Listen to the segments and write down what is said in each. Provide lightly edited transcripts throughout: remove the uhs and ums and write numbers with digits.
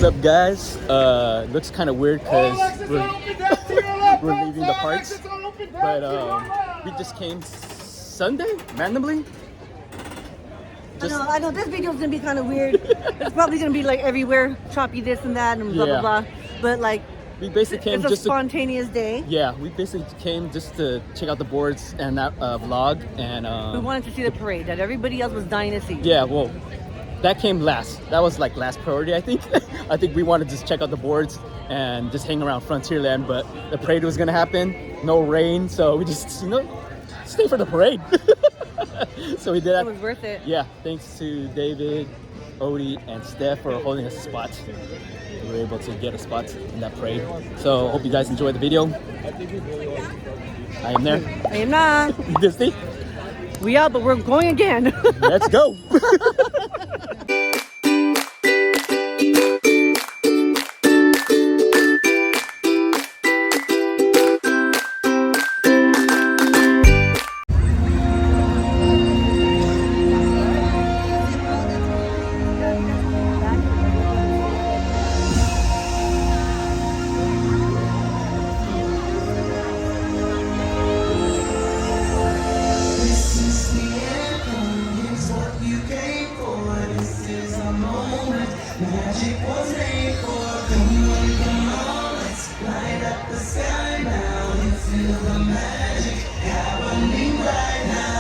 What's up, guys? Looks kind of weird because we're leaving the parks, but we just came Sunday randomly. I know this video's gonna be kind of weird. It's probably gonna be like everywhere, choppy this and that and blah blah blah. But like, we basically came it's a just spontaneous day. Yeah, we basically came just to check out the boards and that vlog, and we wanted to see the parade that everybody else was dying to see. Yeah, well, that came last. That was like last priority, I think. I think we wanted to just check out the boards and just hang around Frontierland, but the parade was gonna happen. No rain, so we just stay for the parade. So we did that. It was worth it. Yeah, thanks to David, Odie, and Steph for holding us a spot. We were able to get a spot in that parade. So hope you guys enjoyed the video. I am there. I am not. Disney. We out, but we're going again. Let's go. Magic was made for. Come on, let's light up the sky now and feel the magic happening right now.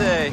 say?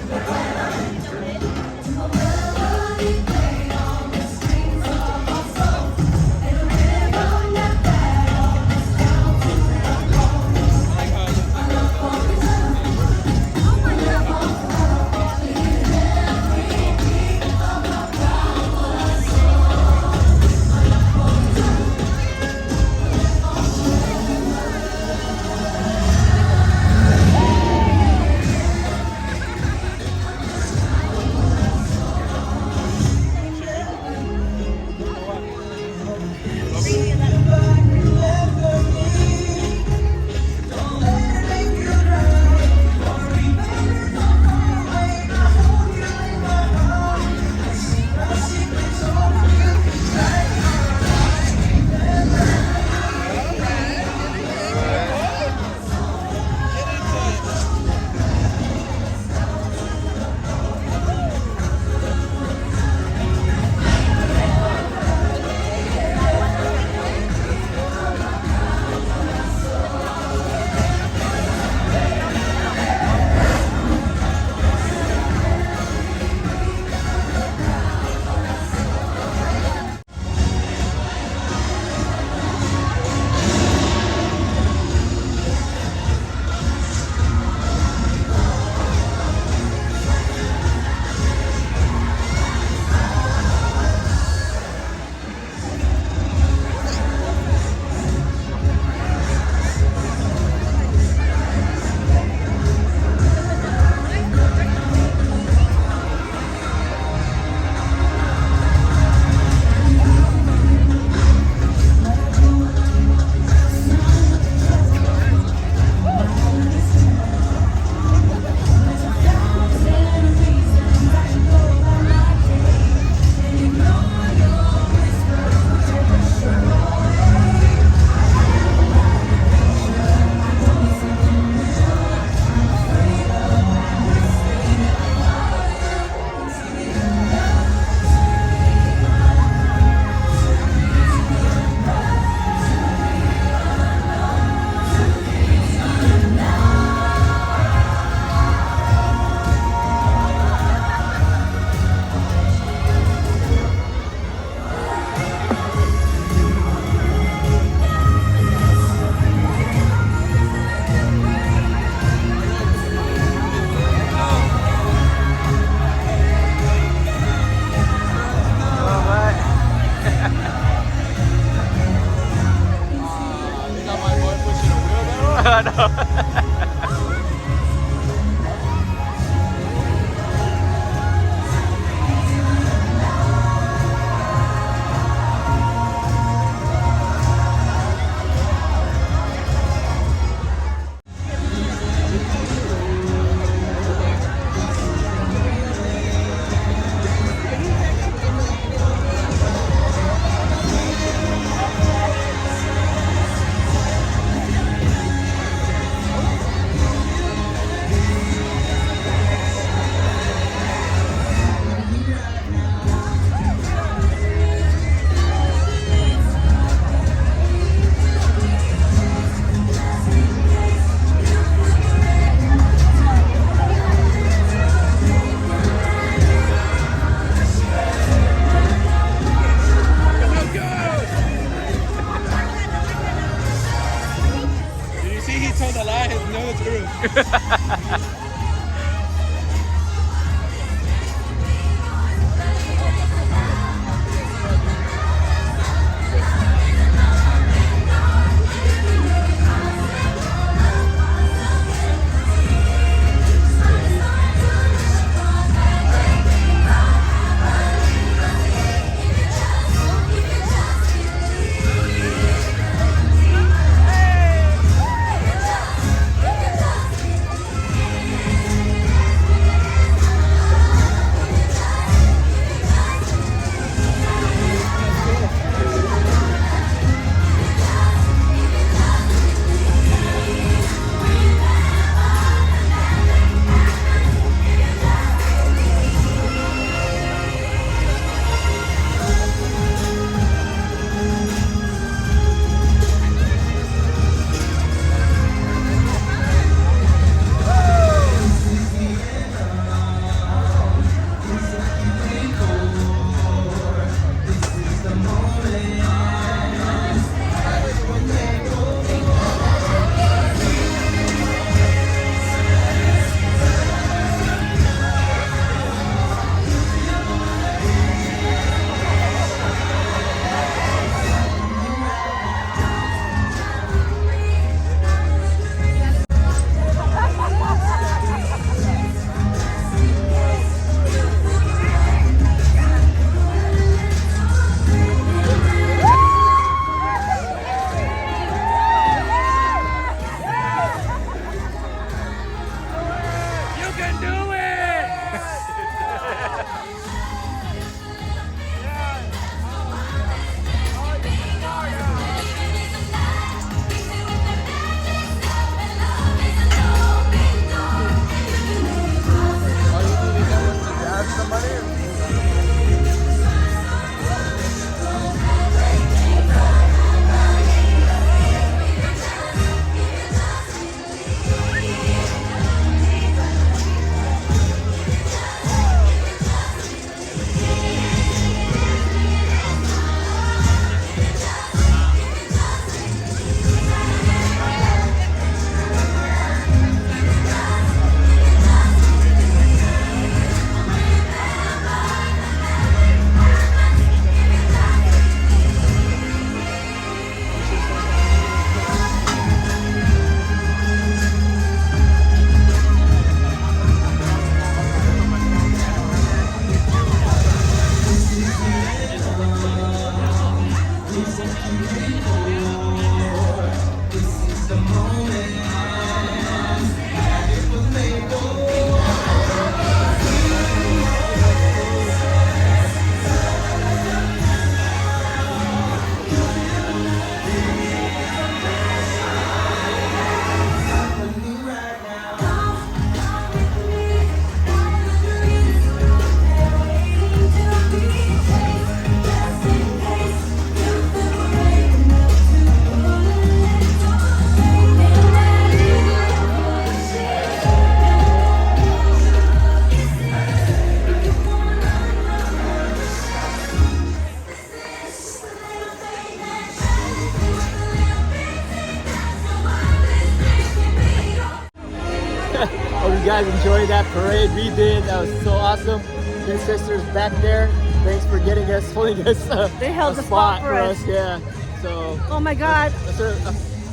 guys enjoyed that parade. We did. That was so awesome. Big sisters back there. Thanks for holding us They held a the spot for us. Yeah. So. Oh my God.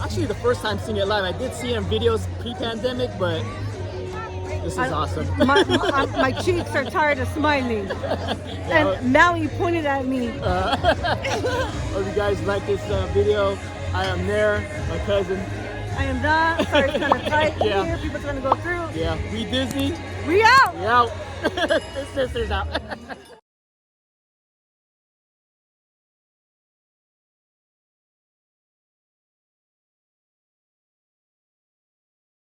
Actually, the first time seeing it live. I did see it in videos pre-pandemic, but this is awesome. My cheeks are tired of smiling. And now you pointed at me. Hope you guys like this video. I am there, my cousin. I am done. Sorry, it's kind of tight Yeah. here. People trying to go through. Yeah, we Disney. We out. We out. This sister's out.